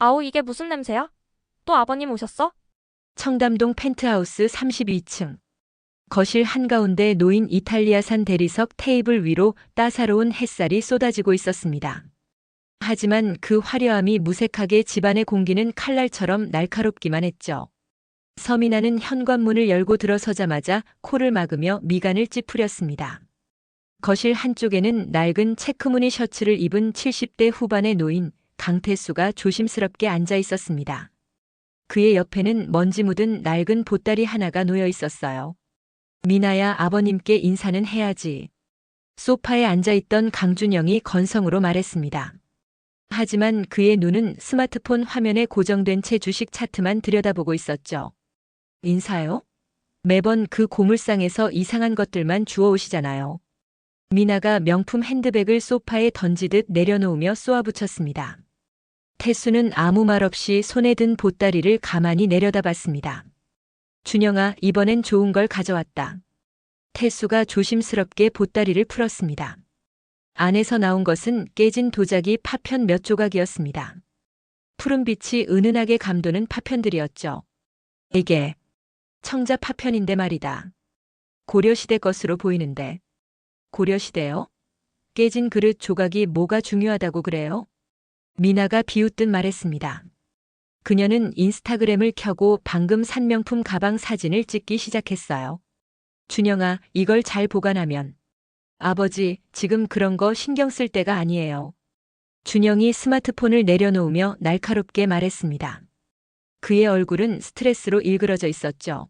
아우, 이게 무슨 냄새야? 또 아버님 오셨어? 청담동 펜트하우스 32층. 거실 한가운데 놓인 이탈리아산 대리석 테이블 위로 따사로운 햇살이 쏟아지고 있었습니다. 하지만 그 화려함이 무색하게 집안의 공기는 칼날처럼 날카롭기만 했죠. 서민아는 현관문을 열고 들어서자마자 코를 막으며 미간을 찌푸렸습니다. 거실 한쪽에는 낡은 체크무늬 셔츠를 입은 70대 후반의 노인 강태수가 조심스럽게 앉아 있었습니다. 그의 옆에는 먼지 묻은 낡은 보따리 하나가 놓여 있었어요. 미나야, 아버님께 인사는 해야지. 소파에 앉아있던 강준영이 건성으로 말했습니다. 하지만 그의 눈은 스마트폰 화면에 고정된 채 주식 차트만 들여다보고 있었죠. 인사요? 매번 그 고물상에서 이상한 것들만 주워오시잖아요. 미나가 명품 핸드백을 소파에 던지듯 내려놓으며 쏘아붙였습니다. 태수는 아무 말 없이 손에 든 보따리를 가만히 내려다봤습니다. 준영아, 이번엔 좋은 걸 가져왔다. 태수가 조심스럽게 보따리를 풀었습니다. 안에서 나온 것은 깨진 도자기 파편 몇 조각이었습니다. 푸른빛이 은은하게 감도는 파편들이었죠. 이게 청자 파편인데 말이다. 고려시대 것으로 보이는데. 고려시대요? 깨진 그릇 조각이 뭐가 중요하다고 그래요? 미나가 비웃듯 말했습니다. 그녀는 인스타그램을 켜고 방금 산 명품 가방 사진을 찍기 시작했어요. 준영아, 이걸 잘 보관하면. 아버지, 지금 그런 거 신경 쓸 때가 아니에요. 준영이 스마트폰을 내려놓으며 날카롭게 말했습니다. 그의 얼굴은 스트레스로 일그러져 있었죠.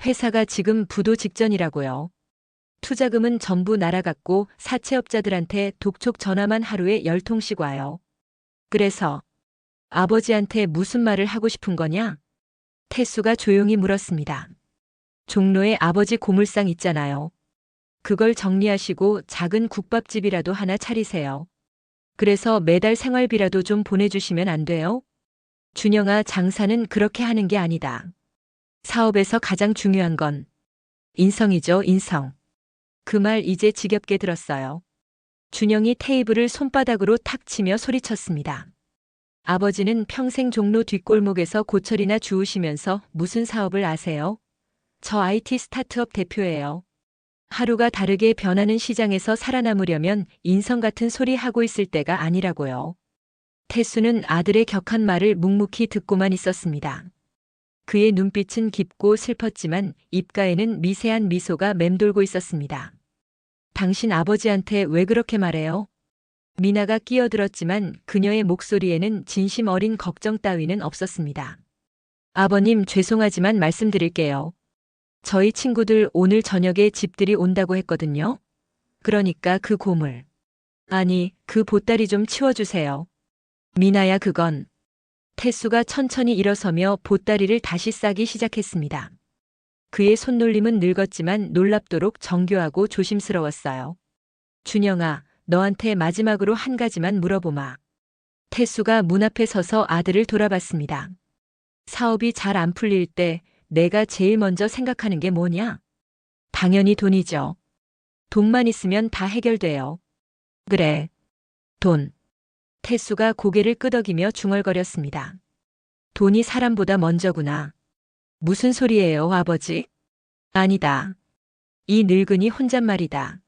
회사가 지금 부도 직전이라고요. 투자금은 전부 날아갔고 사채업자들한테 독촉 전화만 하루에 10통씩 와요. 그래서 아버지한테 무슨 말을 하고 싶은 거냐? 태수가 조용히 물었습니다. 종로에 아버지 고물상 있잖아요. 그걸 정리하시고 작은 국밥집이라도 하나 차리세요. 그래서 매달 생활비라도 좀 보내주시면 안 돼요? 준영아, 장사는 그렇게 하는 게 아니다. 사업에서 가장 중요한 건 인성이죠, 인성. 그 말 이제 지겹게 들었어요. 준영이 테이블을 손바닥으로 탁 치며 소리쳤습니다. 아버지는 평생 종로 뒷골목에서 고철이나 주우시면서 무슨 사업을 아세요? 저 IT 스타트업 대표예요. 하루가 다르게 변하는 시장에서 살아남으려면 인성 같은 소리 하고 있을 때가 아니라고요. 태수는 아들의 격한 말을 묵묵히 듣고만 있었습니다. 그의 눈빛은 깊고 슬펐지만 입가에는 미세한 미소가 맴돌고 있었습니다. 당신 아버지한테 왜 그렇게 말해요? 미나가 끼어들었지만 그녀의 목소리에는 진심 어린 걱정 따위는 없었습니다. 아버님, 죄송하지만 말씀드릴게요. 저희 친구들 오늘 저녁에 집들이 온다고 했거든요. 그러니까 그 고물. 아니, 그 보따리 좀 치워주세요. 미나야, 그건. 태수가 천천히 일어서며 보따리를 다시 싸기 시작했습니다. 그의 손놀림은 늙었지만 놀랍도록 정교하고 조심스러웠어요. 준영아, 너한테 마지막으로 한 가지만 물어보마. 태수가 문 앞에 서서 아들을 돌아봤습니다. 사업이 잘 안 풀릴 때 내가 제일 먼저 생각하는 게 뭐냐? 당연히 돈이죠. 돈만 있으면 다 해결돼요. 그래. 돈. 태수가 고개를 끄덕이며 중얼거렸습니다. 돈이 사람보다 먼저구나. 무슨 소리예요, 아버지? 아니다. 이 늙은이 혼잣말이다.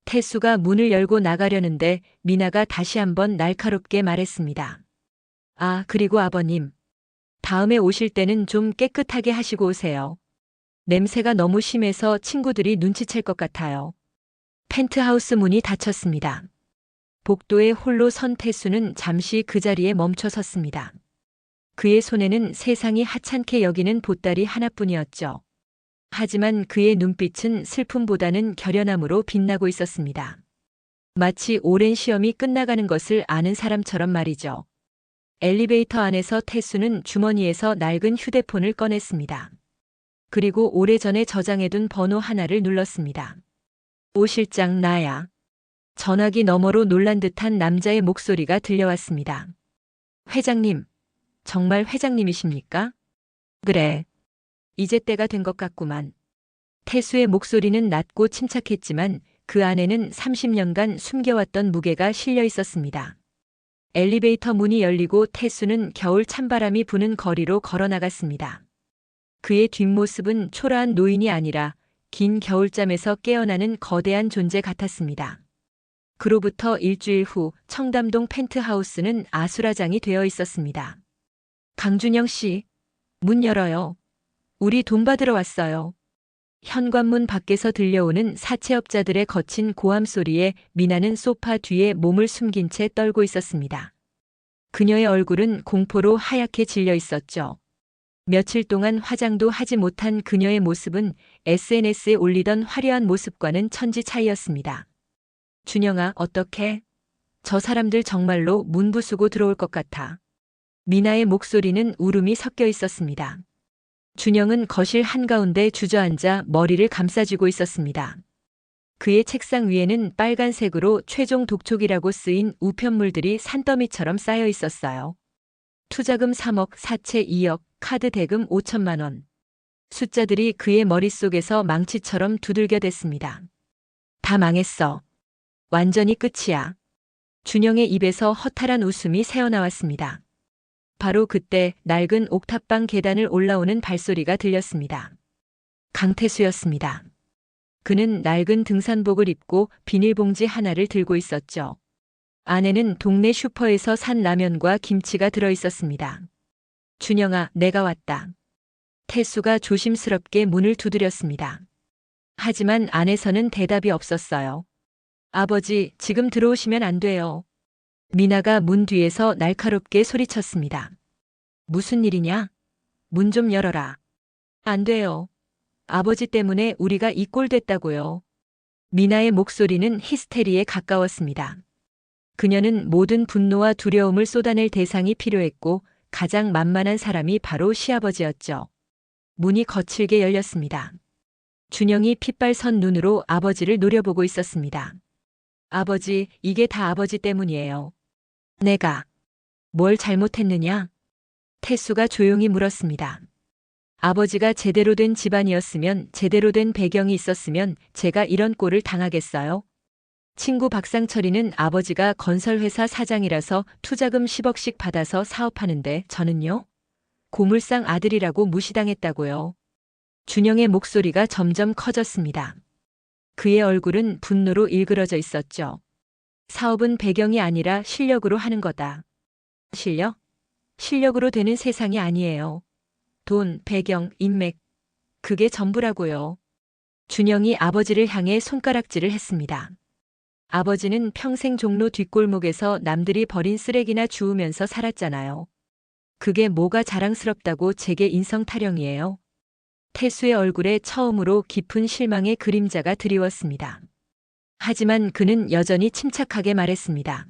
태수가 문을 열고 나가려는데 미나가 다시 한번 날카롭게 말했습니다. 아, 그리고 아버님. 다음에 오실 때는 좀 깨끗하게 하시고 오세요. 냄새가 너무 심해서 친구들이 눈치챌 것 같아요. 펜트하우스 문이 닫혔습니다. 복도에 홀로 선 태수는 잠시 그 자리에 멈춰 섰습니다. 그의 손에는 세상이 하찮게 여기는 보따리 하나뿐이었죠. 하지만 그의 눈빛은 슬픔보다는 결연함으로 빛나고 있었습니다. 마치 오랜 시험이 끝나가는 것을 아는 사람처럼 말이죠. 엘리베이터 안에서 태수는 주머니에서 낡은 휴대폰을 꺼냈습니다. 그리고 오래전에 저장해둔 번호 하나를 눌렀습니다. 오 실장, 나야. 전화기 너머로 놀란 듯한 남자의 목소리가 들려왔습니다. 회장님, 정말 회장님이십니까? 그래. 이제 때가 된 것 같구만. 태수의 목소리는 낮고 침착했지만 그 안에는 30년간 숨겨왔던 무게가 실려 있었습니다. 엘리베이터 문이 열리고 태수는 겨울 찬바람이 부는 거리로 걸어 나갔습니다. 그의 뒷모습은 초라한 노인이 아니라 긴 겨울잠에서 깨어나는 거대한 존재 같았습니다. 그로부터 일주일 후 청담동 펜트하우스는 아수라장이 되어 있었습니다. 강준영 씨, 문 열어요. 우리 돈 받으러 왔어요. 현관문 밖에서 들려오는 사채업자들의 거친 고함 소리에 미나는 소파 뒤에 몸을 숨긴 채 떨고 있었습니다. 그녀의 얼굴은 공포로 하얗게 질려 있었죠. 며칠 동안 화장도 하지 못한 그녀의 모습은 SNS에 올리던 화려한 모습과는 천지 차이였습니다. 준영아, 어떡해? 저 사람들 정말로 문 부수고 들어올 것 같아. 미나의 목소리는 울음이 섞여 있었습니다. 준영은 거실 한가운데 주저앉아 머리를 감싸쥐고 있었습니다. 그의 책상 위에는 빨간색으로 최종 독촉이라고 쓰인 우편물들이 산더미처럼 쌓여 있었어요. 투자금 3억, 사채 2억, 카드 대금 5천만 원. 숫자들이 그의 머릿속에서 망치처럼 두들겨댔습니다. 다 망했어. 완전히 끝이야. 준영의 입에서 허탈한 웃음이 새어나왔습니다. 바로 그때 낡은 옥탑방 계단을 올라오는 발소리가 들렸습니다. 강태수였습니다. 그는 낡은 등산복을 입고 비닐봉지 하나를 들고 있었죠. 안에는 동네 슈퍼에서 산 라면과 김치가 들어 있었습니다. 준영아, 내가 왔다. 태수가 조심스럽게 문을 두드렸습니다. 하지만 안에서는 대답이 없었어요. 아버지, 지금 들어오시면 안 돼요. 미나가 문 뒤에서 날카롭게 소리쳤습니다. 무슨 일이냐? 문 좀 열어라. 안 돼요. 아버지 때문에 우리가 이 꼴 됐다고요. 미나의 목소리는 히스테리에 가까웠습니다. 그녀는 모든 분노와 두려움을 쏟아낼 대상이 필요했고 가장 만만한 사람이 바로 시아버지였죠. 문이 거칠게 열렸습니다. 준영이 핏발선 눈으로 아버지를 노려보고 있었습니다. 아버지, 이게 다 아버지 때문이에요. 내가 뭘 잘못했느냐? 태수가 조용히 물었습니다. 아버지가 제대로 된 집안이었으면, 제대로 된 배경이 있었으면 제가 이런 꼴을 당하겠어요? 친구 박상철이는 아버지가 건설회사 사장이라서 투자금 10억씩 받아서 사업하는데 저는요? 고물상 아들이라고 무시당했다고요. 준영의 목소리가 점점 커졌습니다. 그의 얼굴은 분노로 일그러져 있었죠. 사업은 배경이 아니라 실력으로 하는 거다. 실력? 실력으로 되는 세상이 아니에요. 돈, 배경, 인맥. 그게 전부라고요. 준영이 아버지를 향해 손가락질을 했습니다. 아버지는 평생 종로 뒷골목에서 남들이 버린 쓰레기나 주우면서 살았잖아요. 그게 뭐가 자랑스럽다고 제게 인성 타령이에요. 태수의 얼굴에 처음으로 깊은 실망의 그림자가 드리웠습니다. 하지만 그는 여전히 침착하게 말했습니다.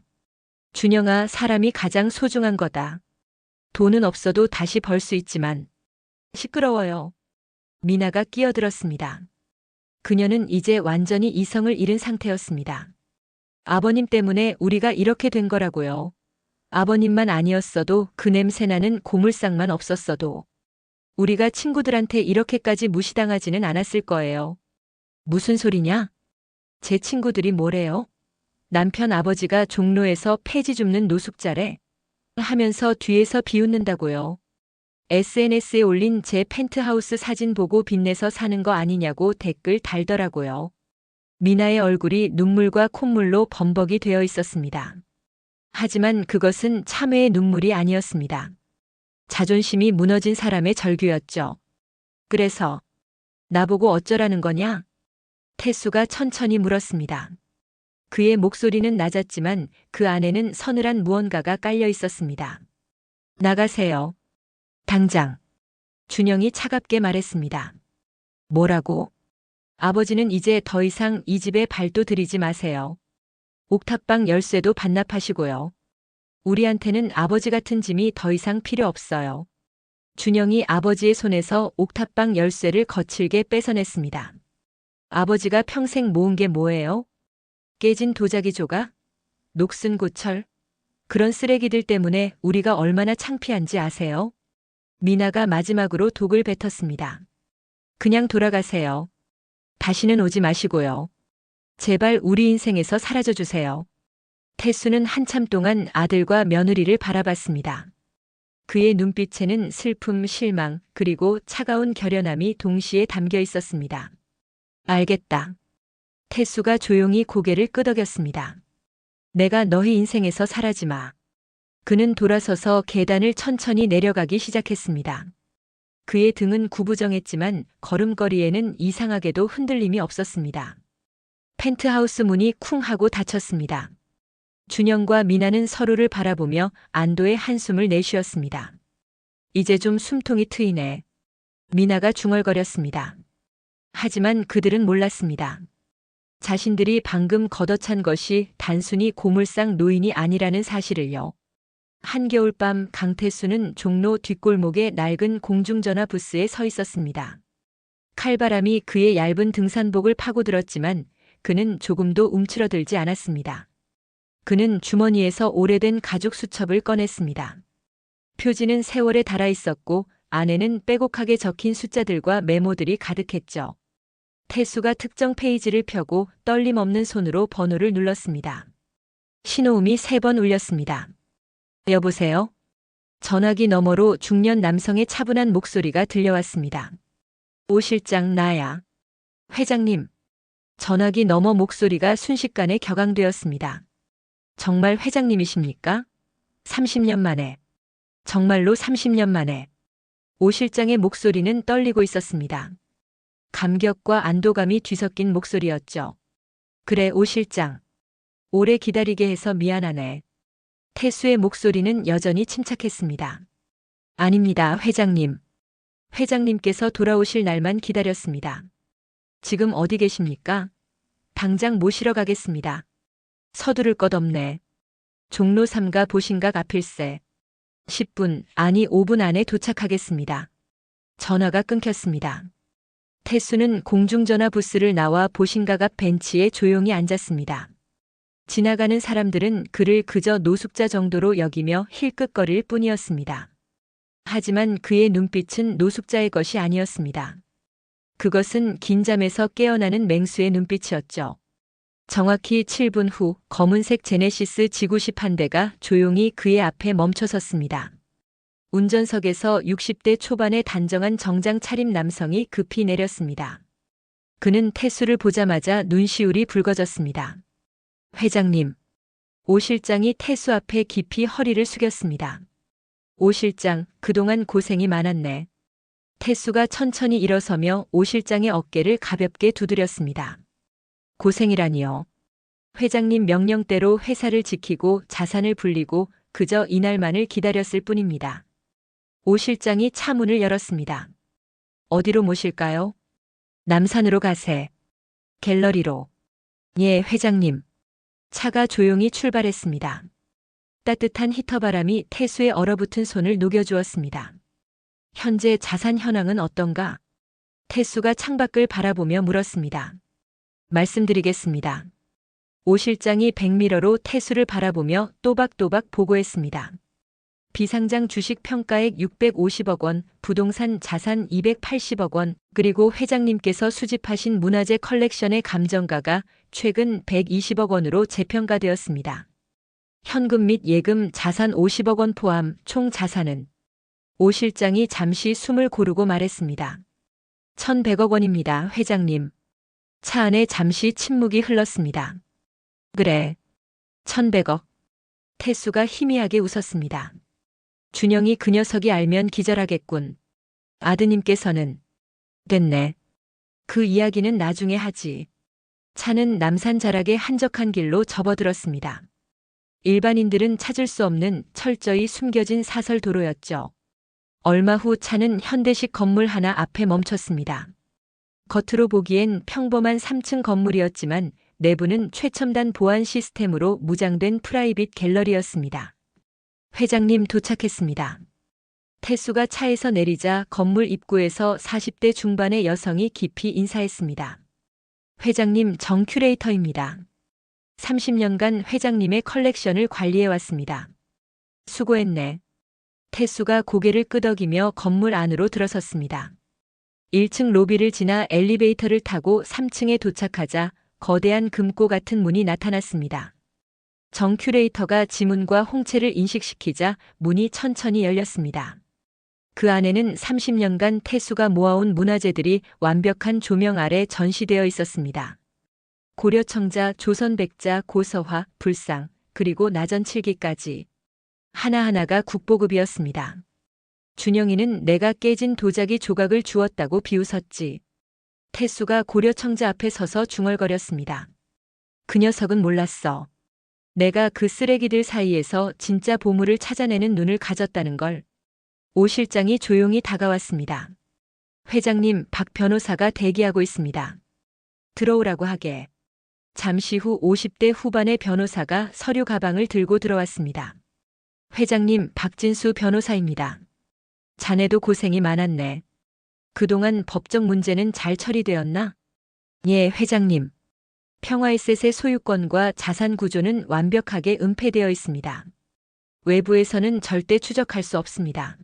준영아, 사람이 가장 소중한 거다. 돈은 없어도 다시 벌 수 있지만. 시끄러워요. 미나가 끼어들었습니다. 그녀는 이제 완전히 이성을 잃은 상태였습니다. 아버님 때문에 우리가 이렇게 된 거라고요. 아버님만 아니었어도, 그 냄새나는 고물상만 없었어도 우리가 친구들한테 이렇게까지 무시당하지는 않았을 거예요. 무슨 소리냐? 제 친구들이 뭐래요? 남편 아버지가 종로에서 폐지 줍는 노숙자래. 하면서 뒤에서 비웃는다고요. SNS에 올린 제 펜트하우스 사진 보고 빚내서 사는 거 아니냐고 댓글 달더라고요. 미나의 얼굴이 눈물과 콧물로 범벅이 되어 있었습니다. 하지만 그것은 참회의 눈물이 아니었습니다. 자존심이 무너진 사람의 절규였죠. 그래서 나보고 어쩌라는 거냐? 태수가 천천히 물었습니다. 그의 목소리는 낮았지만 그 안에는 서늘한 무언가가 깔려 있었습니다. 나가세요. 당장. 준영이 차갑게 말했습니다. 뭐라고? 아버지는 이제 더 이상 이 집에 발도 들이지 마세요. 옥탑방 열쇠도 반납하시고요. 우리한테는 아버지 같은 짐이 더 이상 필요 없어요. 준영이 아버지의 손에서 옥탑방 열쇠를 거칠게 뺏어냈습니다. 아버지가 평생 모은 게 뭐예요? 깨진 도자기 조각? 녹슨 고철? 그런 쓰레기들 때문에 우리가 얼마나 창피한지 아세요? 미나가 마지막으로 독을 뱉었습니다. 그냥 돌아가세요. 다시는 오지 마시고요. 제발 우리 인생에서 사라져 주세요. 태수는 한참 동안 아들과 며느리를 바라봤습니다. 그의 눈빛에는 슬픔, 실망, 그리고 차가운 결연함이 동시에 담겨 있었습니다. 알겠다. 태수가 조용히 고개를 끄덕였습니다. 내가 너희 인생에서 사라지 마. 그는 돌아서서 계단을 천천히 내려가기 시작했습니다. 그의 등은 구부정했지만 걸음걸이에는 이상하게도 흔들림이 없었습니다. 펜트하우스 문이 쿵 하고 닫혔습니다. 준영과 미나는 서로를 바라보며 안도의 한숨을 내쉬었습니다. 이제 좀 숨통이 트이네. 미나가 중얼거렸습니다. 하지만 그들은 몰랐습니다. 자신들이 방금 걷어찬 것이 단순히 고물상 노인이 아니라는 사실을요. 한겨울밤 강태수는 종로 뒷골목의 낡은 공중전화 부스에 서 있었습니다. 칼바람이 그의 얇은 등산복을 파고들었지만 그는 조금도 움츠러들지 않았습니다. 그는 주머니에서 오래된 가죽 수첩을 꺼냈습니다. 표지는 세월에 닳아 있었고 안에는 빼곡하게 적힌 숫자들과 메모들이 가득했죠. 태수가 특정 페이지를 펴고 떨림 없는 손으로 번호를 눌렀습니다. 신호음이 3번 울렸습니다. 여보세요? 전화기 너머로 중년 남성의 차분한 목소리가 들려왔습니다. 오 실장 나야. 회장님. 전화기 너머 목소리가 순식간에 격앙되었습니다. 정말 회장님이십니까? 30년 만에. 정말로 30년 만에. 오 실장의 목소리는 떨리고 있었습니다. 감격과 안도감이 뒤섞인 목소리였죠. 그래, 오 실장. 오래 기다리게 해서 미안하네. 태수의 목소리는 여전히 침착했습니다. 아닙니다, 회장님. 회장님께서 돌아오실 날만 기다렸습니다. 지금 어디 계십니까? 당장 모시러 가겠습니다. 서두를 것 없네. 종로 3가 보신각 앞일세. 10분, 아니 5분 안에 도착하겠습니다. 전화가 끊겼습니다. 태수는 공중전화 부스를 나와 보신각 앞 벤치에 조용히 앉았습니다. 지나가는 사람들은 그를 그저 노숙자 정도로 여기며 힐끗거릴 뿐이었습니다. 하지만 그의 눈빛은 노숙자의 것이 아니었습니다. 그것은 긴 잠에서 깨어나는 맹수의 눈빛이었죠. 정확히 7분 후 검은색 제네시스 지구십 한 대가 조용히 그의 앞에 멈춰섰습니다. 운전석에서 60대 초반의 단정한 정장 차림 남성이 급히 내렸습니다. 그는 태수를 보자마자 눈시울이 붉어졌습니다. 회장님. 오 실장이 태수 앞에 깊이 허리를 숙였습니다. 오 실장, 그동안 고생이 많았네. 태수가 천천히 일어서며 오 실장의 어깨를 가볍게 두드렸습니다. 고생이라니요. 회장님 명령대로 회사를 지키고 자산을 불리고 그저 이날만을 기다렸을 뿐입니다. 오 실장이 차 문을 열었습니다. 어디로 모실까요? 남산으로 가세. 갤러리로. 예, 회장님. 차가 조용히 출발했습니다. 따뜻한 히터바람이 태수의 얼어붙은 손을 녹여주었습니다. 현재 자산 현황은 어떤가? 태수가 창밖을 바라보며 물었습니다. 말씀드리겠습니다. 오 실장이 백미러로 태수를 바라보며 또박또박 보고했습니다. 비상장 주식 평가액 650억 원, 부동산 자산 280억 원, 그리고 회장님께서 수집하신 문화재 컬렉션의 감정가가 최근 120억 원으로 재평가되었습니다. 현금 및 예금 자산 50억 원 포함 총 자산은 오 실장이 잠시 숨을 고르고 말했습니다. 1,100억 원입니다, 회장님. 차 안에 잠시 침묵이 흘렀습니다. 그래. 1,100억. 태수가 희미하게 웃었습니다. 준영이 그 녀석이 알면 기절하겠군. 아드님께서는 됐네. 그 이야기는 나중에 하지. 차는 남산 자락의 한적한 길로 접어들었습니다. 일반인들은 찾을 수 없는 철저히 숨겨진 사설 도로였죠. 얼마 후 차는 현대식 건물 하나 앞에 멈췄습니다. 겉으로 보기엔 평범한 3층 건물이었지만 내부는 최첨단 보안 시스템으로 무장된 프라이빗 갤러리였습니다. 회장님 도착했습니다. 태수가 차에서 내리자 건물 입구에서 40대 중반의 여성이 깊이 인사했습니다. 회장님 정 큐레이터입니다. 30년간 회장님의 컬렉션을 관리해왔습니다. 수고했네. 태수가 고개를 끄덕이며 건물 안으로 들어섰습니다. 1층 로비를 지나 엘리베이터를 타고 3층에 도착하자 거대한 금고 같은 문이 나타났습니다. 정 큐레이터가 지문과 홍채를 인식시키자 문이 천천히 열렸습니다. 그 안에는 30년간 태수가 모아온 문화재들이 완벽한 조명 아래 전시되어 있었습니다. 고려청자, 조선백자, 고서화, 불상, 그리고 나전칠기까지 하나하나가 국보급이었습니다. 준영이는 내가 깨진 도자기 조각을 주었다고 비웃었지. 태수가 고려청자 앞에 서서 중얼거렸습니다. 그 녀석은 몰랐어. 내가 그 쓰레기들 사이에서 진짜 보물을 찾아내는 눈을 가졌다는 걸. 오 실장이 조용히 다가왔습니다. 회장님, 박 변호사가 대기하고 있습니다. 들어오라고 하게. 잠시 후 50대 후반의 변호사가 서류 가방을 들고 들어왔습니다. 회장님, 박진수 변호사입니다. 자네도 고생이 많았네. 그동안 법적 문제는 잘 처리되었나? 예, 회장님. 평화에셋의 소유권과 자산 구조는 완벽하게 은폐되어 있습니다. 외부에서는 절대 추적할 수 없습니다.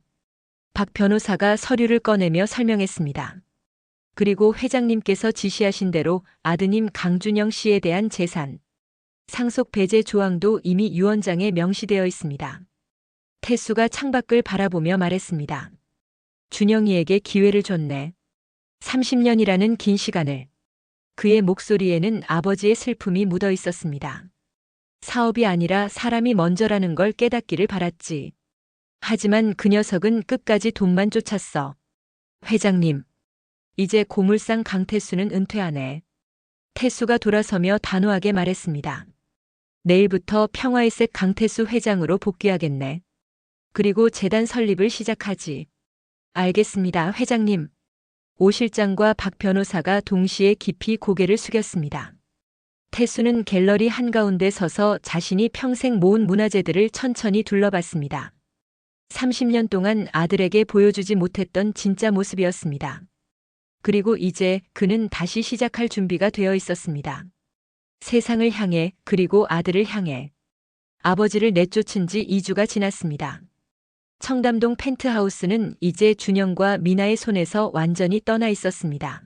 박 변호사가 서류를 꺼내며 설명했습니다. 그리고 회장님께서 지시하신 대로 아드님 강준영 씨에 대한 재산, 상속 배제 조항도 이미 유언장에 명시되어 있습니다. 태수가 창밖을 바라보며 말했습니다. 준영이에게 기회를 줬네. 30년이라는 긴 시간을. 그의 목소리에는 아버지의 슬픔이 묻어 있었습니다. 사업이 아니라 사람이 먼저라는 걸 깨닫기를 바랐지. 하지만 그 녀석은 끝까지 돈만 쫓았어. 회장님, 이제 고물상 강태수는 은퇴하네. 태수가 돌아서며 단호하게 말했습니다. 내일부터 평화의색 강태수 회장으로 복귀하겠네. 그리고 재단 설립을 시작하지. 알겠습니다, 회장님. 오 실장과 박 변호사가 동시에 깊이 고개를 숙였습니다. 태수는 갤러리 한가운데 서서 자신이 평생 모은 문화재들을 천천히 둘러봤습니다. 30년 동안 아들에게 보여주지 못했던 진짜 모습이었습니다. 그리고 이제 그는 다시 시작할 준비가 되어 있었습니다. 세상을 향해, 그리고 아들을 향해. 아버지를 내쫓은 지 2주가 지났습니다. 청담동 펜트하우스는 이제 준영과 미나의 손에서 완전히 떠나 있었습니다.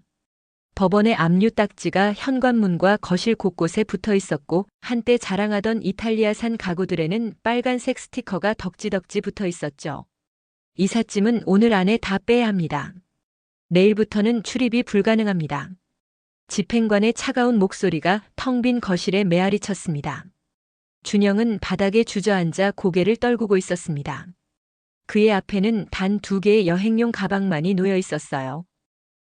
법원의 압류 딱지가 현관문과 거실 곳곳에 붙어 있었고 한때 자랑하던 이탈리아산 가구들에는 빨간색 스티커가 덕지덕지 붙어 있었죠. 이삿짐은 오늘 안에 다 빼야 합니다. 내일부터는 출입이 불가능합니다. 집행관의 차가운 목소리가 텅 빈 거실에 메아리 쳤습니다. 준영은 바닥에 주저앉아 고개를 떨구고 있었습니다. 그의 앞에는 단 2개의 여행용 가방만이 놓여 있었어요.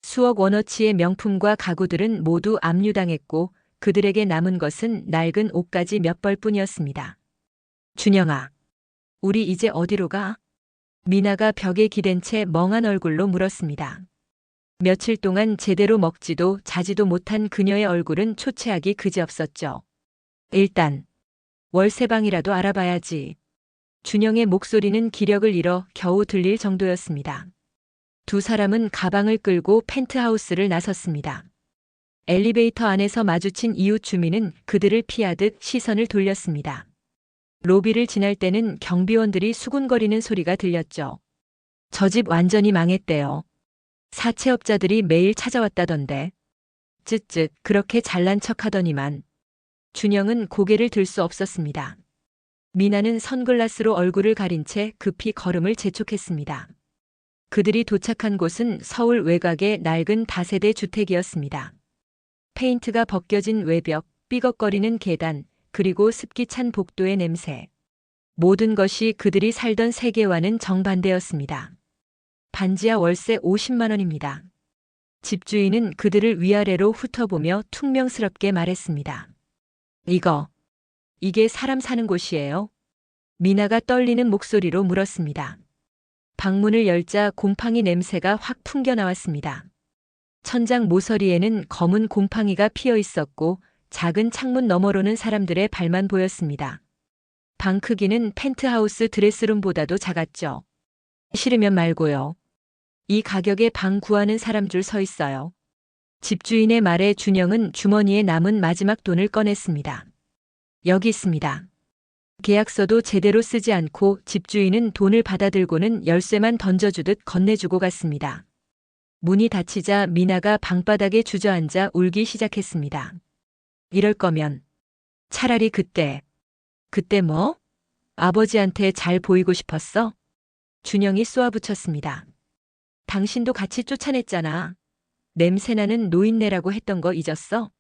수억 원어치의 명품과 가구들은 모두 압류당했고 그들에게 남은 것은 낡은 옷가지 몇 벌뿐이었습니다. 준영아, 우리 이제 어디로 가? 미나가 벽에 기댄 채 멍한 얼굴로 물었습니다. 며칠 동안 제대로 먹지도 자지도 못한 그녀의 얼굴은 초췌하기 그지없었죠. 일단 월세방이라도 알아봐야지. 준영의 목소리는 기력을 잃어 겨우 들릴 정도였습니다. 두 사람은 가방을 끌고 펜트하우스를 나섰습니다. 엘리베이터 안에서 마주친 이웃 주민은 그들을 피하듯 시선을 돌렸습니다. 로비를 지날 때는 경비원들이 수군거리는 소리가 들렸죠. 저 집 완전히 망했대요. 사채업자들이 매일 찾아왔다던데. 쯧쯧 그렇게 잘난 척하더니만. 준영은 고개를 들 수 없었습니다. 미나는 선글라스로 얼굴을 가린 채 급히 걸음을 재촉했습니다. 그들이 도착한 곳은 서울 외곽의 낡은 다세대 주택이었습니다. 페인트가 벗겨진 외벽, 삐걱거리는 계단, 그리고 습기 찬 복도의 냄새. 모든 것이 그들이 살던 세계와는 정반대였습니다. 반지하 월세 50만 원입니다. 집주인은 그들을 위아래로 훑어보며 퉁명스럽게 말했습니다. 이게 사람 사는 곳이에요? 미나가 떨리는 목소리로 물었습니다. 방문을 열자 곰팡이 냄새가 확 풍겨 나왔습니다. 천장 모서리에는 검은 곰팡이가 피어 있었고 작은 창문 너머로는 사람들의 발만 보였습니다. 방 크기는 펜트하우스 드레스룸보다도 작았죠. 싫으면 말고요. 이 가격에 방 구하는 사람 줄 서 있어요. 집주인의 말에 준영은 주머니에 남은 마지막 돈을 꺼냈습니다. 여기 있습니다. 계약서도 제대로 쓰지 않고 집주인은 돈을 받아들고는 열쇠만 던져주듯 건네주고 갔습니다. 문이 닫히자 미나가 방바닥에 주저앉아 울기 시작했습니다. 이럴 거면 차라리 그때 그때 뭐? 아버지한테 잘 보이고 싶었어? 준영이 쏘아붙였습니다. 당신도 같이 쫓아냈잖아. 냄새나는 노인네라고 했던 거 잊었어?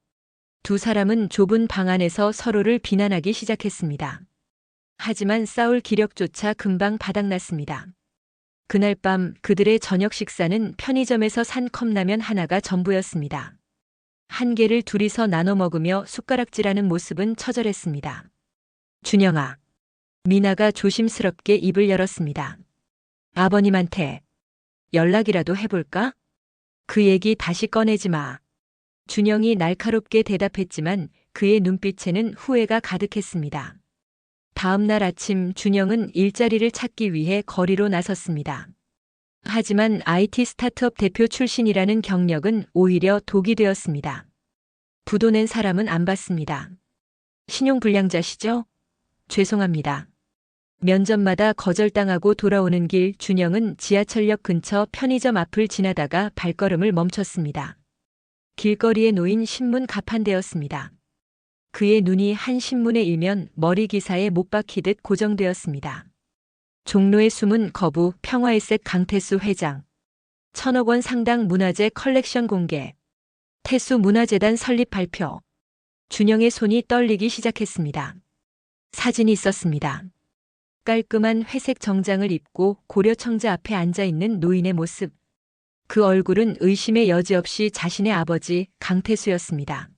두 사람은 좁은 방 안에서 서로를 비난하기 시작했습니다. 하지만 싸울 기력조차 금방 바닥났습니다. 그날 밤 그들의 저녁 식사는 편의점에서 산 컵라면 하나가 전부였습니다. 한 개를 둘이서 나눠 먹으며 숟가락질하는 모습은 처절했습니다. 준영아. 미나가 조심스럽게 입을 열었습니다. 아버님한테 연락이라도 해볼까? 그 얘기 다시 꺼내지 마. 준영이 날카롭게 대답했지만 그의 눈빛에는 후회가 가득했습니다. 다음 날 아침 준영은 일자리를 찾기 위해 거리로 나섰습니다. 하지만 IT 스타트업 대표 출신이라는 경력은 오히려 독이 되었습니다. 부도 낸 사람은 안 봤습니다. 신용불량자시죠? 죄송합니다. 면접마다 거절당하고 돌아오는 길 준영은 지하철역 근처 편의점 앞을 지나다가 발걸음을 멈췄습니다. 길거리에 놓인 신문 가판대였습니다. 그의 눈이 한 신문의 일면 머리 기사에 못 박히듯 고정되었습니다. 종로의 숨은 거부 평화일색 강태수 회장. 1,000억 원 상당 문화재 컬렉션 공개. 태수 문화재단 설립 발표. 준영의 손이 떨리기 시작했습니다. 사진이 있었습니다. 깔끔한 회색 정장을 입고 고려청자 앞에 앉아있는 노인의 모습. 그 얼굴은 의심의 여지 없이 자신의 아버지 강태수였습니다.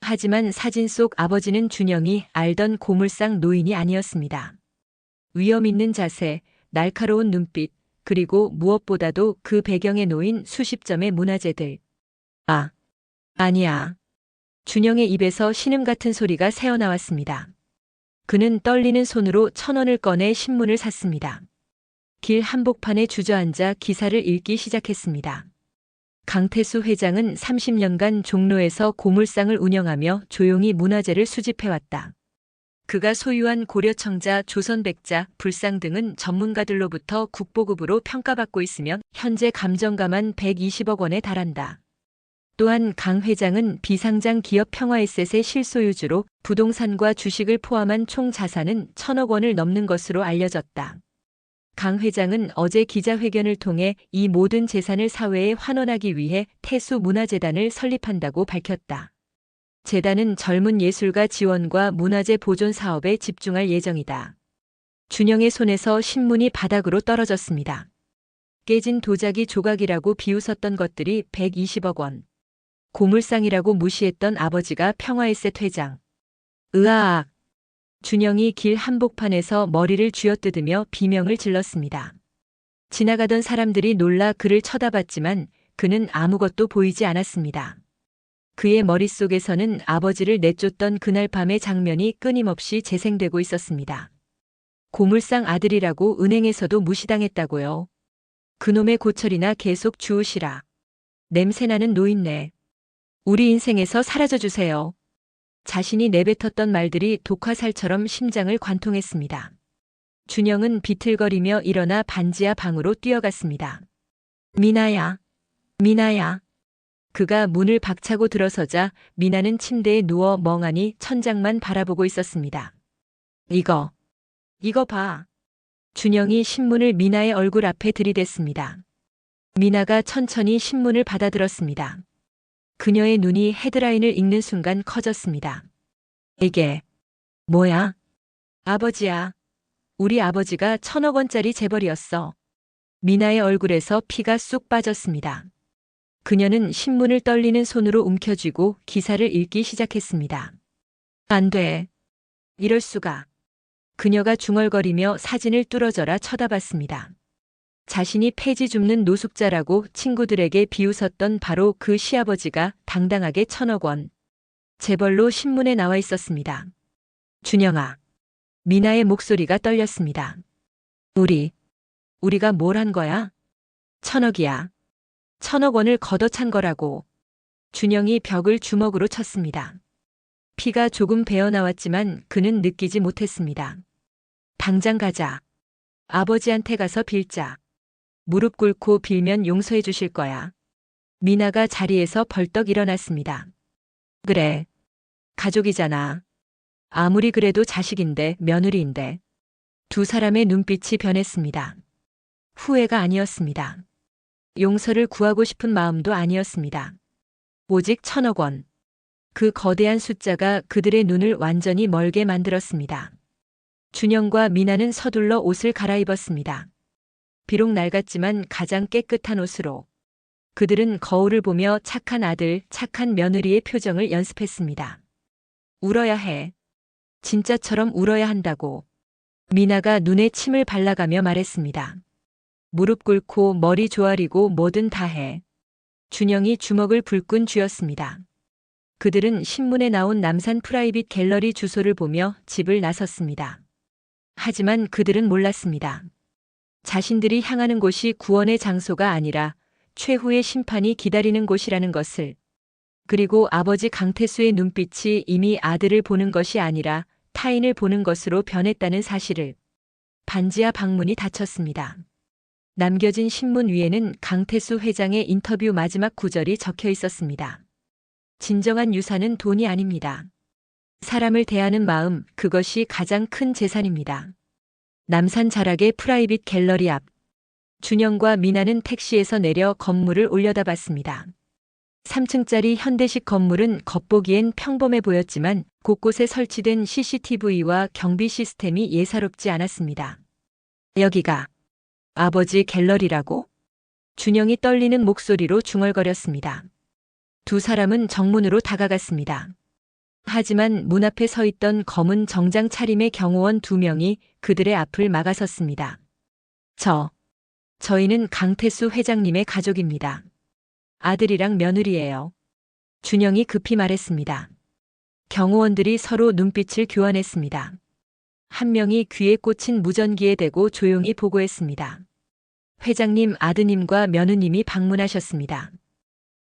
하지만 사진 속 아버지는 준영이 알던 고물상 노인이 아니었습니다. 위험 있는 자세, 날카로운 눈빛, 그리고 무엇보다도 그 배경에 놓인 수십 점의 문화재들. 아니야. 준영의 입에서 신음 같은 소리가 새어나왔습니다. 그는 떨리는 손으로 1,000원을 꺼내 신문을 샀습니다. 길 한복판에 주저앉아 기사를 읽기 시작했습니다. 강태수 회장은 30년간 종로에서 고물상을 운영하며 조용히 문화재를 수집해왔다. 그가 소유한 고려청자, 조선백자, 불상 등은 전문가들로부터 국보급으로 평가받고 있으며 현재 감정가만 120억 원에 달한다. 또한 강 회장은 비상장 기업 평화에셋의 실소유주로 부동산과 주식을 포함한 총 자산은 1,000억 원을 넘는 것으로 알려졌다. 강 회장은 어제 기자회견을 통해 이 모든 재산을 사회에 환원하기 위해 태수 문화재단을 설립한다고 밝혔다. 재단은 젊은 예술가 지원과 문화재 보존 사업에 집중할 예정이다. 준영의 손에서 신문이 바닥으로 떨어졌습니다. 깨진 도자기 조각이라고 비웃었던 것들이 120억 원. 고물상이라고 무시했던 아버지가 평화에셋 회장. 으아악. 준영이 길 한복판에서 머리를 쥐어뜯으며 비명을 질렀습니다. 지나가던 사람들이 놀라 그를 쳐다봤지만 그는 아무것도 보이지 않았습니다. 그의 머릿속에서는 아버지를 내쫓던 그날 밤의 장면이 끊임없이 재생되고 있었습니다. 고물상 아들이라고 은행에서도 무시당했다고요. 그놈의 고철이나 계속 주우시라. 냄새나는 노인네. 우리 인생에서 사라져주세요. 자신이 내뱉었던 말들이 독화살처럼 심장을 관통했습니다. 준영은 비틀거리며 일어나 반지하 방으로 뛰어갔습니다. 미나야. 미나야. 그가 문을 박차고 들어서자 미나는 침대에 누워 멍하니 천장만 바라보고 있었습니다. 이거 봐. 준영이 신문을 미나의 얼굴 앞에 들이댔습니다. 미나가 천천히 신문을 받아들었습니다. 그녀의 눈이 헤드라인을 읽는 순간 커졌습니다. 이게 뭐야? 아버지야. 우리 아버지가 1,000억 원짜리 재벌이었어. 미나의 얼굴에서 피가 쑥 빠졌습니다. 그녀는 신문을 떨리는 손으로 움켜쥐고 기사를 읽기 시작했습니다. 안 돼. 이럴 수가. 그녀가 중얼거리며 사진을 뚫어져라 쳐다봤습니다. 자신이 폐지 줍는 노숙자라고 친구들에게 비웃었던 바로 그 시아버지가 당당하게 1,000억 원. 재벌로 신문에 나와 있었습니다. 준영아. 미나의 목소리가 떨렸습니다. 우리가 뭘 한 거야? 1,000억이야. 1,000억 원을 걷어찬 거라고. 준영이 벽을 주먹으로 쳤습니다. 피가 조금 배어나왔지만 그는 느끼지 못했습니다. 당장 가자. 아버지한테 가서 빌자. 무릎 꿇고 빌면 용서해 주실 거야. 미나가 자리에서 벌떡 일어났습니다. 그래. 가족이잖아. 아무리 그래도 자식인데, 며느리인데. 두 사람의 눈빛이 변했습니다. 후회가 아니었습니다. 용서를 구하고 싶은 마음도 아니었습니다. 오직 1,000억 원. 그 거대한 숫자가 그들의 눈을 완전히 멀게 만들었습니다. 준영과 미나는 서둘러 옷을 갈아입었습니다. 비록 낡았지만 가장 깨끗한 옷으로. 그들은 거울을 보며 착한 아들, 착한 며느리의 표정을 연습했습니다. 울어야 해. 진짜처럼 울어야 한다고. 미나가 눈에 침을 발라가며 말했습니다. 무릎 꿇고 머리 조아리고 뭐든 다 해. 준영이 주먹을 불끈 쥐었습니다. 그들은 신문에 나온 남산 프라이빗 갤러리 주소를 보며 집을 나섰습니다. 하지만 그들은 몰랐습니다. 자신들이 향하는 곳이 구원의 장소가 아니라 최후의 심판이 기다리는 곳이라는 것을. 그리고 아버지 강태수의 눈빛이 이미 아들을 보는 것이 아니라 타인을 보는 것으로 변했다는 사실을. 반지하 방문이 닫혔습니다. 남겨진 신문 위에는 강태수 회장의 인터뷰 마지막 구절이 적혀 있었습니다. 진정한 유산은 돈이 아닙니다. 사람을 대하는 마음, 그것이 가장 큰 재산입니다. 남산 자락의 프라이빗 갤러리 앞. 준영과 미나는 택시에서 내려 건물을 올려다봤습니다. 3층짜리 현대식 건물은 겉보기엔 평범해 보였지만 곳곳에 설치된 CCTV와 경비 시스템이 예사롭지 않았습니다. 여기가 아버지 갤러리라고? 준영이 떨리는 목소리로 중얼거렸습니다. 두 사람은 정문으로 다가갔습니다. 하지만 문 앞에 서 있던 검은 정장 차림의 경호원 2명이 그들의 앞을 막아섰습니다. 저희는 강태수 회장님의 가족입니다. 아들이랑 며느리예요. 준영이 급히 말했습니다. 경호원들이 서로 눈빛을 교환했습니다. 한 명이 귀에 꽂힌 무전기에 대고 조용히 보고했습니다. 회장님 아드님과 며느님이 방문하셨습니다.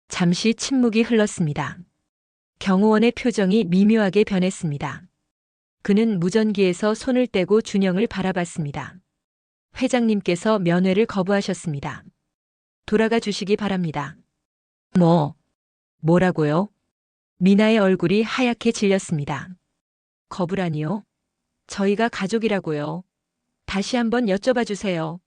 잠시 침묵이 흘렀습니다. 경호원의 표정이 미묘하게 변했습니다. 그는 무전기에서 손을 떼고 준영을 바라봤습니다. 회장님께서 면회를 거부하셨습니다. 돌아가 주시기 바랍니다. 뭐라고요? 미나의 얼굴이 하얗게 질렸습니다. 거부라니요? 저희가 가족이라고요. 다시 한번 여쭤봐 주세요.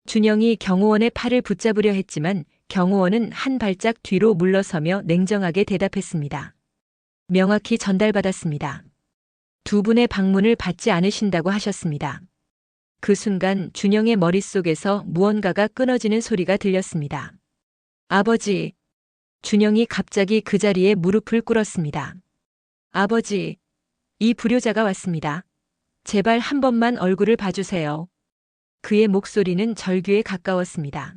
준영이 경호원의 팔을 붙잡으려 했지만 경호원은 한 발짝 뒤로 물러서며 냉정하게 대답했습니다. 명확히 전달받았습니다. 두 분의 방문을 받지 않으신다고 하셨습니다. 그 순간 준영의 머릿속에서 무언가가 끊어지는 소리가 들렸습니다. 아버지. 준영이 갑자기 그 자리에 무릎을 꿇었습니다. 아버지. 이 불효자가 왔습니다. 제발 한 번만 얼굴을 봐주세요. 그의 목소리는 절규에 가까웠습니다.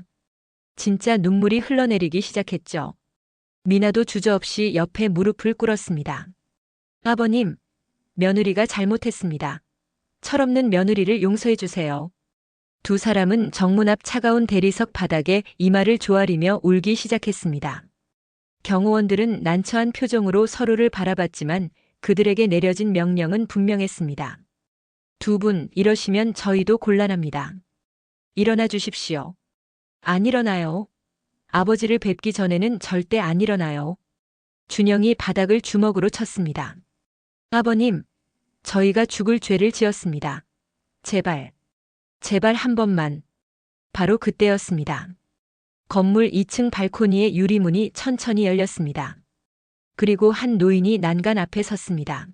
진짜 눈물이 흘러내리기 시작했죠. 미나도 주저없이 옆에 무릎을 꿇었습니다. 아버님, 며느리가 잘못했습니다. 철없는 며느리를 용서해 주세요. 두 사람은 정문 앞 차가운 대리석 바닥에 이마를 조아리며 울기 시작했습니다. 경호원들은 난처한 표정으로 서로를 바라봤지만 그들에게 내려진 명령은 분명했습니다. 두 분 이러시면 저희도 곤란합니다. 일어나 주십시오. 안 일어나요. 아버지를 뵙기 전에는 절대 안 일어나요. 준영이 바닥을 주먹으로 쳤습니다. 아버님, 저희가 죽을 죄를 지었습니다. 제발 한 번만. 바로 그때였습니다. 건물 2층 발코니의 유리문이 천천히 열렸습니다. 그리고 한 노인이 난간 앞에 섰습니다.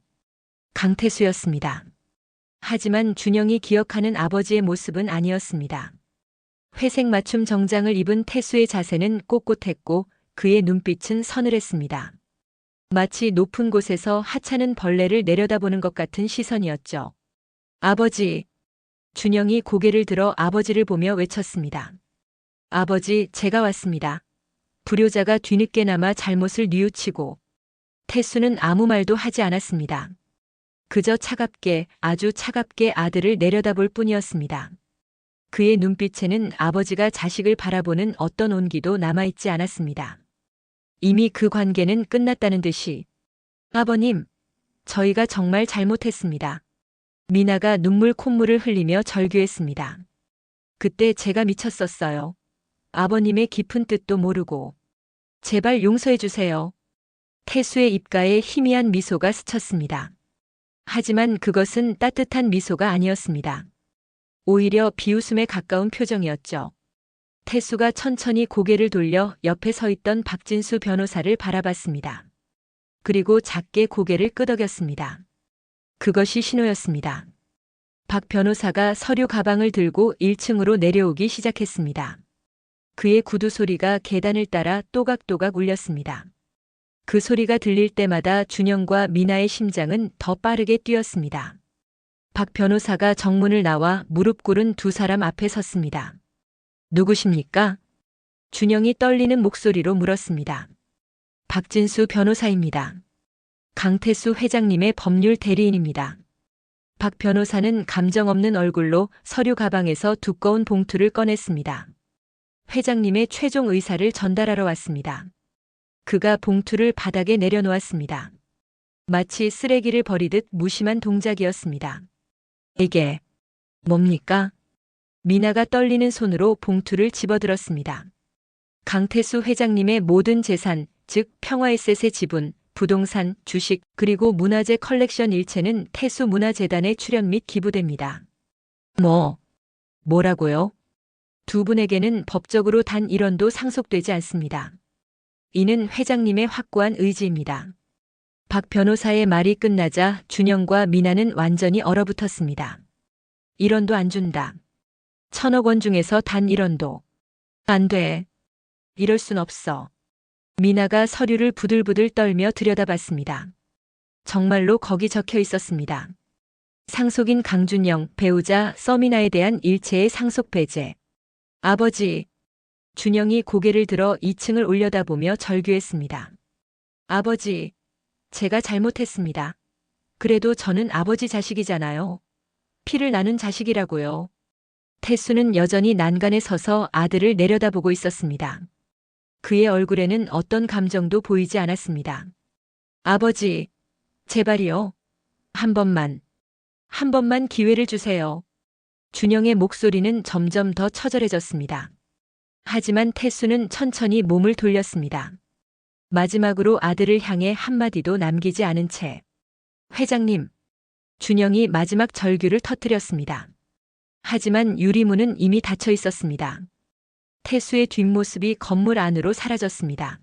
강태수였습니다. 하지만 준영이 기억하는 아버지의 모습은 아니었습니다. 회색 맞춤 정장을 입은 태수의 자세는 꼿꼿했고 그의 눈빛은 서늘했습니다. 마치 높은 곳에서 하찮은 벌레를 내려다보는 것 같은 시선이었죠. 아버지. 준영이 고개를 들어 아버지를 보며 외쳤습니다. 아버지, 제가 왔습니다. 불효자가 뒤늦게나마 잘못을 뉘우치고. 태수는 아무 말도 하지 않았습니다. 그저 차갑게, 아주 차갑게 아들을 내려다볼 뿐이었습니다. 그의 눈빛에는 아버지가 자식을 바라보는 어떤 온기도 남아있지 않았습니다. 이미 그 관계는 끝났다는 듯이. 아버님, 저희가 정말 잘못했습니다. 미나가 눈물 콧물을 흘리며 절규했습니다. 그때 제가 미쳤었어요. 아버님의 깊은 뜻도 모르고. 제발 용서해 주세요. 태수의 입가에 희미한 미소가 스쳤습니다. 하지만 그것은 따뜻한 미소가 아니었습니다. 오히려 비웃음에 가까운 표정이었죠. 태수가 천천히 고개를 돌려 옆에 서 있던 박진수 변호사를 바라봤습니다. 그리고 작게 고개를 끄덕였습니다. 그것이 신호였습니다. 박 변호사가 서류 가방을 들고 1층으로 내려오기 시작했습니다. 그의 구두 소리가 계단을 따라 또각또각 울렸습니다. 그 소리가 들릴 때마다 준영과 미나의 심장은 더 빠르게 뛰었습니다. 박 변호사가 정문을 나와 무릎 꿇은 두 사람 앞에 섰습니다. 누구십니까? 준영이 떨리는 목소리로 물었습니다. 박진수 변호사입니다. 강태수 회장님의 법률 대리인입니다. 박 변호사는 감정 없는 얼굴로 서류 가방에서 두꺼운 봉투를 꺼냈습니다. 회장님의 최종 의사를 전달하러 왔습니다. 그가 봉투를 바닥에 내려놓았습니다. 마치 쓰레기를 버리듯 무심한 동작이었습니다. 이게 뭡니까? 미나가 떨리는 손으로 봉투를 집어들었습니다. 강태수 회장님의 모든 재산, 즉 평화에셋의 지분, 부동산, 주식, 그리고 문화재 컬렉션 일체는 태수문화재단에 출연 및 기부됩니다. 뭐라고요? 두 분에게는 법적으로 단 1원도 상속되지 않습니다. 이는 회장님의 확고한 의지입니다. 박 변호사의 말이 끝나자 준영과 미나는 완전히 얼어붙었습니다. 1원도 안 준다. 1,000억 원 중에서 단 1원도. 안 돼. 이럴 순 없어. 미나가 서류를 부들부들 떨며 들여다봤습니다. 정말로 거기 적혀 있었습니다. 상속인 강준영, 배우자 서미나에 대한 일체의 상속 배제. 아버지. 준영이 고개를 들어 2층을 올려다보며 절규했습니다. 아버지, 제가 잘못했습니다. 그래도 저는 아버지 자식이잖아요. 피를 나눈 자식이라고요. 태수는 여전히 난간에 서서 아들을 내려다보고 있었습니다. 그의 얼굴에는 어떤 감정도 보이지 않았습니다. 아버지, 제발이요. 한 번만 기회를 주세요. 준영의 목소리는 점점 더 처절해졌습니다. 하지만 태수는 천천히 몸을 돌렸습니다. 마지막으로 아들을 향해 한마디도 남기지 않은 채. 회장님. 준영이 마지막 절규를 터뜨렸습니다. 하지만 유리문은 이미 닫혀 있었습니다. 태수의 뒷모습이 건물 안으로 사라졌습니다.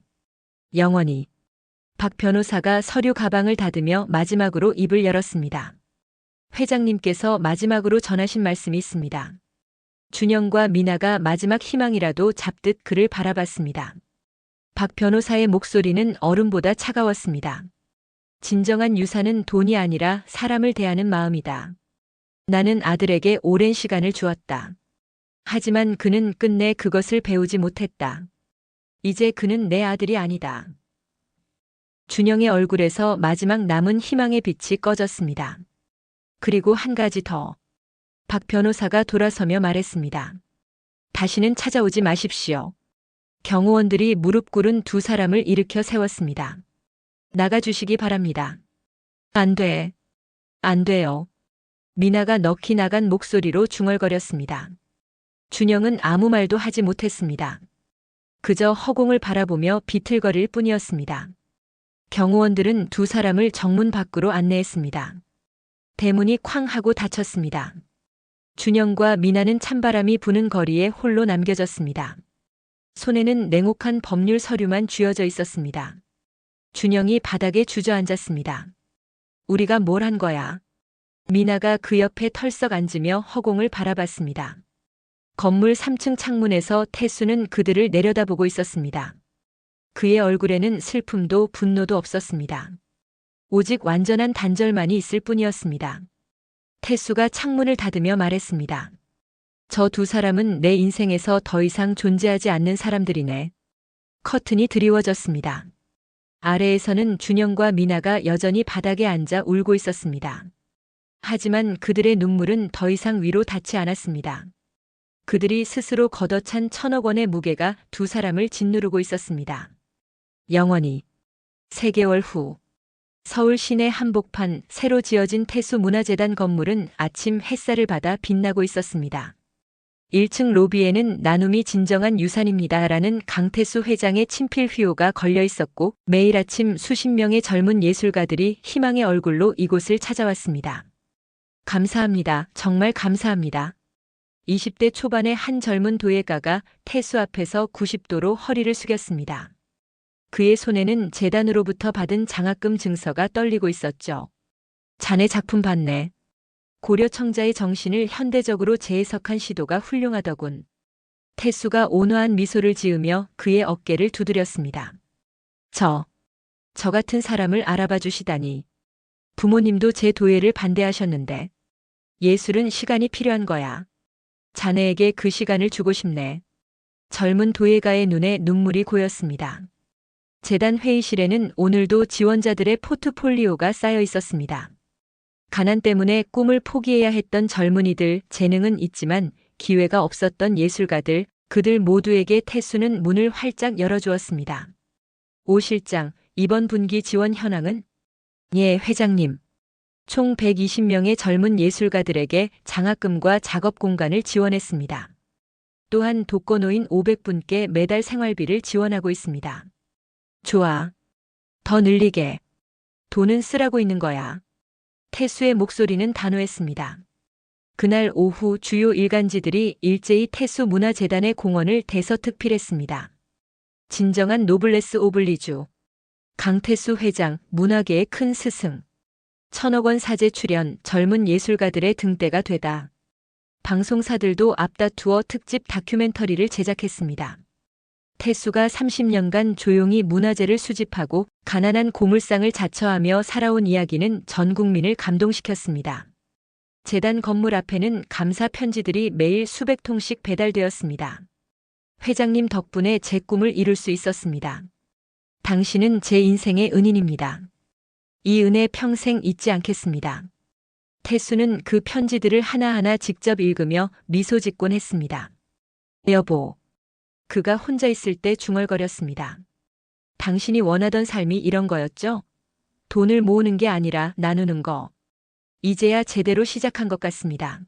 영원히. 박 변호사가 서류 가방을 닫으며 마지막으로 입을 열었습니다. 회장님께서 마지막으로 전하신 말씀이 있습니다. 준영과 미나가 마지막 희망이라도 잡듯 그를 바라봤습니다. 박 변호사의 목소리는 얼음보다 차가웠습니다. 진정한 유산은 돈이 아니라 사람을 대하는 마음이다. 나는 아들에게 오랜 시간을 주었다. 하지만 그는 끝내 그것을 배우지 못했다. 이제 그는 내 아들이 아니다. 준영의 얼굴에서 마지막 남은 희망의 빛이 꺼졌습니다. 그리고 한 가지 더. 박 변호사가 돌아서며 말했습니다. 다시는 찾아오지 마십시오. 경호원들이 무릎 꿇은 두 사람을 일으켜 세웠습니다. 나가주시기 바랍니다. 안 돼. 안 돼요. 미나가 넋이 나간 목소리로 중얼거렸습니다. 준영은 아무 말도 하지 못했습니다. 그저 허공을 바라보며 비틀거릴 뿐이었습니다. 경호원들은 두 사람을 정문 밖으로 안내했습니다. 대문이 쾅 하고 닫혔습니다. 준영과 미나는 찬바람이 부는 거리에 홀로 남겨졌습니다. 손에는 냉혹한 법률 서류만 쥐어져 있었습니다. 준영이 바닥에 주저앉았습니다. 우리가 뭘 한 거야? 미나가 그 옆에 털썩 앉으며 허공을 바라봤습니다. 건물 3층 창문에서 태수는 그들을 내려다보고 있었습니다. 그의 얼굴에는 슬픔도 분노도 없었습니다. 오직 완전한 단절만이 있을 뿐이었습니다. 태수가 창문을 닫으며 말했습니다. 저 두 사람은 내 인생에서 더 이상 존재하지 않는 사람들이네. 커튼이 드리워졌습니다. 아래에서는 준영과 미나가 여전히 바닥에 앉아 울고 있었습니다. 하지만 그들의 눈물은 더 이상 위로 닿지 않았습니다. 그들이 스스로 걷어찬 1,000억 원의 무게가 두 사람을 짓누르고 있었습니다. 영원히. 3개월 후. 서울 시내 한복판 새로 지어진 태수문화재단 건물은 아침 햇살을 받아 빛나고 있었습니다. 1층 로비에는 나눔이 진정한 유산입니다라는 강태수 회장의 친필 휘호가 걸려 있었고 매일 아침 수십 명의 젊은 예술가들이 희망의 얼굴로 이곳을 찾아왔습니다. 감사합니다. 정말 감사합니다. 20대 초반의 한 젊은 도예가가 태수 앞에서 90도로 허리를 숙였습니다. 그의 손에는 재단으로부터 받은 장학금 증서가 떨리고 있었죠. 자네 작품 봤네. 고려 청자의 정신을 현대적으로 재해석한 시도가 훌륭하더군. 태수가 온화한 미소를 지으며 그의 어깨를 두드렸습니다. 저 같은 사람을 알아봐 주시다니. 부모님도 제 도예를 반대하셨는데. 예술은 시간이 필요한 거야. 자네에게 그 시간을 주고 싶네. 젊은 도예가의 눈에 눈물이 고였습니다. 재단 회의실에는 오늘도 지원자들의 포트폴리오가 쌓여 있었습니다. 가난 때문에 꿈을 포기해야 했던 젊은이들, 재능은 있지만 기회가 없었던 예술가들, 그들 모두에게 태수는 문을 활짝 열어주었습니다. 오 실장, 이번 분기 지원 현황은? 예, 회장님. 총 120명의 젊은 예술가들에게 장학금과 작업 공간을 지원했습니다. 또한 독거노인 500분께 매달 생활비를 지원하고 있습니다. 좋아. 더 늘리게. 돈은 쓰라고 있는 거야. 태수의 목소리는 단호했습니다. 그날 오후 주요 일간지들이 일제히 태수 문화재단의 공헌을 대서특필했습니다. 진정한 노블레스 오블리주. 강태수 회장, 문화계의 큰 스승. 1,000억 원 사재 출연, 젊은 예술가들의 등대가 되다. 방송사들도 앞다투어 특집 다큐멘터리를 제작했습니다. 태수가 30년간 조용히 문화재를 수집하고 가난한 고물상을 자처하며 살아온 이야기는 전 국민을 감동시켰습니다. 재단 건물 앞에는 감사 편지들이 매일 수백 통씩 배달되었습니다. 회장님 덕분에 제 꿈을 이룰 수 있었습니다. 당신은 제 인생의 은인입니다. 이 은혜 평생 잊지 않겠습니다. 태수는 그 편지들을 하나하나 직접 읽으며 미소 짓곤 했습니다. 여보. 그가 혼자 있을 때 중얼거렸습니다. 당신이 원하던 삶이 이런 거였죠? 돈을 모으는 게 아니라 나누는 거. 이제야 제대로 시작한 것 같습니다.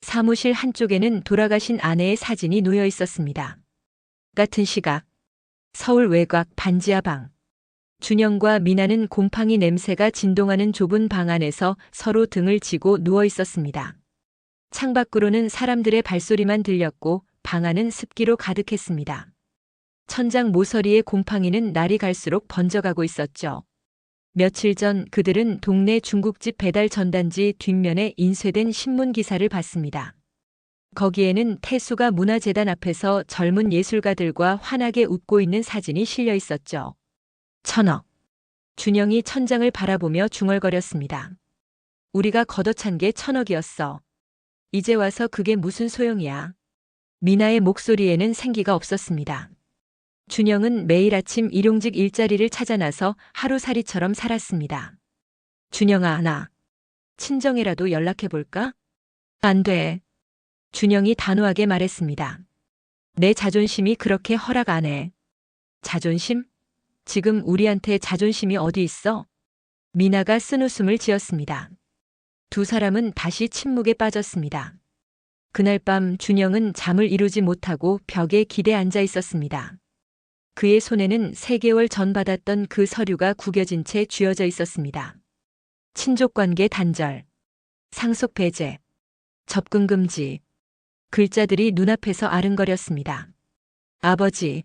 사무실 한쪽에는 돌아가신 아내의 사진이 놓여 있었습니다. 같은 시각. 서울 외곽 반지하 방. 준영과 미나는 곰팡이 냄새가 진동하는 좁은 방 안에서 서로 등을 지고 누워 있었습니다. 창밖으로는 사람들의 발소리만 들렸고 방 안은 습기로 가득했습니다. 천장 모서리의 곰팡이는 날이 갈수록 번져가고 있었죠. 며칠 전 그들은 동네 중국집 배달 전단지 뒷면에 인쇄된 신문 기사를 봤습니다. 거기에는 태수가 문화재단 앞에서 젊은 예술가들과 환하게 웃고 있는 사진이 실려 있었죠. 1,000억. 준영이 천장을 바라보며 중얼거렸습니다. 우리가 걷어찬 게 1,000억이었어. 이제 와서 그게 무슨 소용이야. 미나의 목소리에는 생기가 없었습니다. 준영은 매일 아침 일용직 일자리를 찾아 나서 하루살이처럼 살았습니다. 준영아, 나 친정이라도 연락해볼까? 안 돼. 준영이 단호하게 말했습니다. 내 자존심이 그렇게 허락 안 해. 자존심? 지금 우리한테 자존심이 어디 있어? 미나가 쓴웃음을 지었습니다. 두 사람은 다시 침묵에 빠졌습니다. 그날 밤 준영은 잠을 이루지 못하고 벽에 기대 앉아 있었습니다. 그의 손에는 3개월 전 받았던 그 서류가 구겨진 채 쥐어져 있었습니다. 친족관계 단절, 상속 배제, 접근 금지. 글자들이 눈앞에서 아른거렸습니다. 아버지.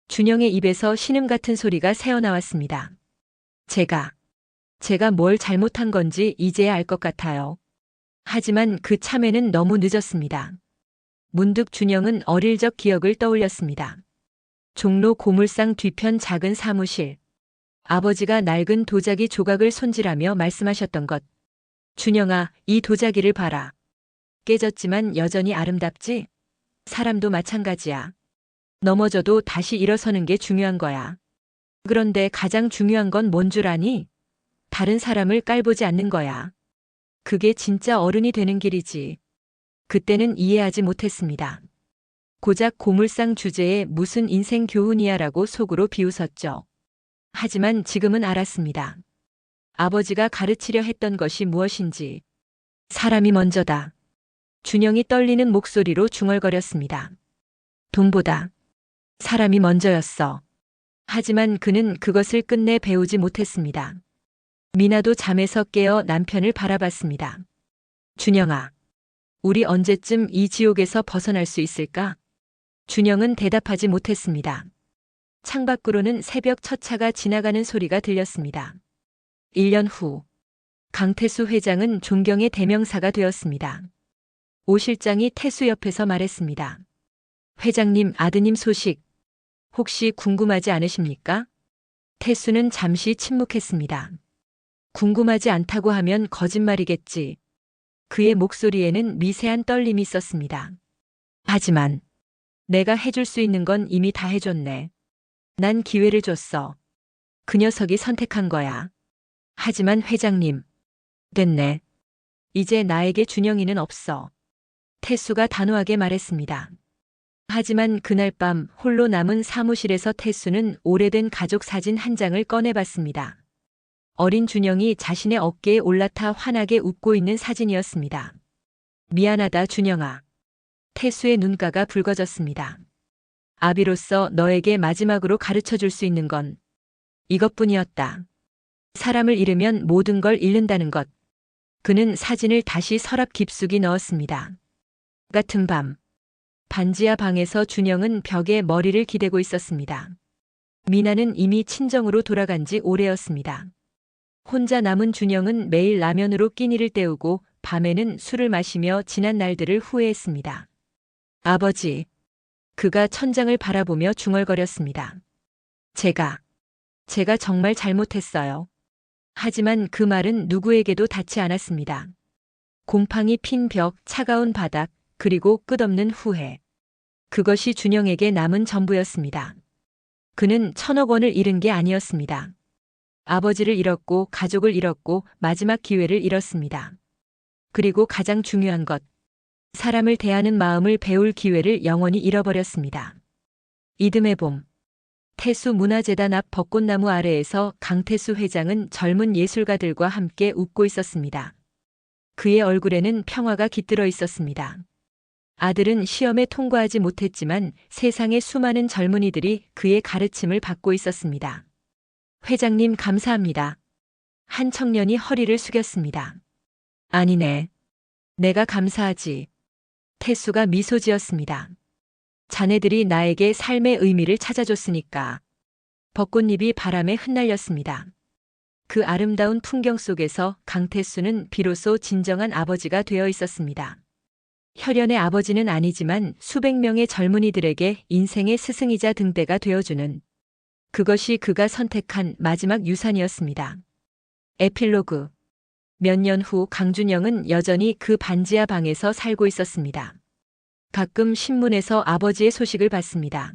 준영의 입에서 신음 같은 소리가 새어나왔습니다. 제가 뭘 잘못한 건지 이제야 알 것 같아요. 하지만 그 참에는 너무 늦었습니다. 문득 준영은 어릴 적 기억을 떠올렸습니다. 종로 고물상 뒤편 작은 사무실. 아버지가 낡은 도자기 조각을 손질하며 말씀하셨던 것. 준영아, 이 도자기를 봐라. 깨졌지만 여전히 아름답지? 사람도 마찬가지야. 넘어져도 다시 일어서는 게 중요한 거야. 그런데 가장 중요한 건 뭔 줄 아니? 다른 사람을 깔보지 않는 거야. 그게 진짜 어른이 되는 길이지. 그때는 이해하지 못했습니다. 고작 고물상 주제에 무슨 인생 교훈이야라고 속으로 비웃었죠. 하지만 지금은 알았습니다. 아버지가 가르치려 했던 것이 무엇인지. 사람이 먼저다. 준영이 떨리는 목소리로 중얼거렸습니다. 돈보다 사람이 먼저였어. 하지만 그는 그것을 끝내 배우지 못했습니다. 미나도 잠에서 깨어 남편을 바라봤습니다. 준영아, 우리 언제쯤 이 지옥에서 벗어날 수 있을까? 준영은 대답하지 못했습니다. 창밖으로는 새벽 첫 차가 지나가는 소리가 들렸습니다. 1년 후, 강태수 회장은 존경의 대명사가 되었습니다. 오 실장이 태수 옆에서 말했습니다. 회장님 아드님 소식 혹시 궁금하지 않으십니까? 태수는 잠시 침묵했습니다. 궁금하지 않다고 하면 거짓말이겠지. 그의 목소리에는 미세한 떨림이 있었습니다. 하지만 내가 해줄 수 있는 건 이미 다 해줬네. 난 기회를 줬어. 그 녀석이 선택한 거야. 하지만 회장님, 됐네. 이제 나에게 준영이는 없어. 태수가 단호하게 말했습니다. 하지만 그날 밤 홀로 남은 사무실에서 태수는 오래된 가족 사진 한 장을 꺼내봤습니다. 어린 준영이 자신의 어깨에 올라타 환하게 웃고 있는 사진이었습니다. 미안하다 준영아. 태수의 눈가가 붉어졌습니다. 아비로서 너에게 마지막으로 가르쳐 줄 수 있는 건 이것뿐이었다. 사람을 잃으면 모든 걸 잃는다는 것. 그는 사진을 다시 서랍 깊숙이 넣었습니다. 같은 밤, 반지하 방에서 준영은 벽에 머리를 기대고 있었습니다. 미나는 이미 친정으로 돌아간 지 오래였습니다. 혼자 남은 준영은 매일 라면으로 끼니를 때우고 밤에는 술을 마시며 지난 날들을 후회했습니다. 아버지, 그가 천장을 바라보며 중얼거렸습니다. 제가 정말 잘못했어요. 하지만 그 말은 누구에게도 닿지 않았습니다. 곰팡이 핀 벽, 차가운 바닥, 그리고 끝없는 후회. 그것이 준영에게 남은 전부였습니다. 그는 1,000억 원을 잃은 게 아니었습니다. 아버지를 잃었고 가족을 잃었고 마지막 기회를 잃었습니다. 그리고 가장 중요한 것, 사람을 대하는 마음을 배울 기회를 영원히 잃어버렸습니다. 이듬해 봄, 태수 문화재단 앞 벚꽃나무 아래에서 강태수 회장은 젊은 예술가들과 함께 웃고 있었습니다. 그의 얼굴에는 평화가 깃들어 있었습니다. 아들은 시험에 통과하지 못했지만 세상의 수많은 젊은이들이 그의 가르침을 받고 있었습니다. 회장님 감사합니다. 한 청년이 허리를 숙였습니다. 아니네. 내가 감사하지. 태수가 미소 지었습니다. 자네들이 나에게 삶의 의미를 찾아줬으니까. 벚꽃잎이 바람에 흩날렸습니다. 그 아름다운 풍경 속에서 강태수는 비로소 진정한 아버지가 되어 있었습니다. 혈연의 아버지는 아니지만 수백 명의 젊은이들에게 인생의 스승이자 등대가 되어주는, 그것이 그가 선택한 마지막 유산이었습니다. 에필로그. 몇 년 후 강준영은 여전히 그 반지하 방에서 살고 있었습니다. 가끔 신문에서 아버지의 소식을 봤습니다.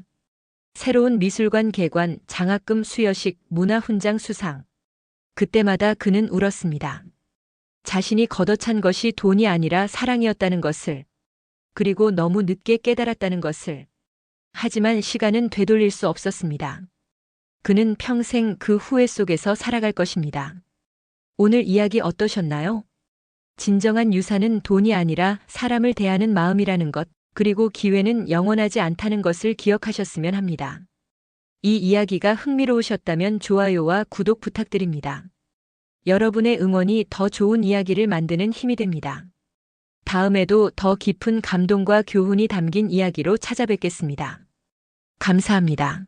새로운 미술관 개관, 장학금 수여식, 문화훈장 수상. 그때마다 그는 울었습니다. 자신이 걷어찬 것이 돈이 아니라 사랑이었다는 것을, 그리고 너무 늦게 깨달았다는 것을. 하지만 시간은 되돌릴 수 없었습니다. 그는 평생 그 후회 속에서 살아갈 것입니다. 오늘 이야기 어떠셨나요? 진정한 유산은 돈이 아니라 사람을 대하는 마음이라는 것, 그리고 기회는 영원하지 않다는 것을 기억하셨으면 합니다. 이 이야기가 흥미로우셨다면 좋아요와 구독 부탁드립니다. 여러분의 응원이 더 좋은 이야기를 만드는 힘이 됩니다. 다음에도 더 깊은 감동과 교훈이 담긴 이야기로 찾아뵙겠습니다. 감사합니다.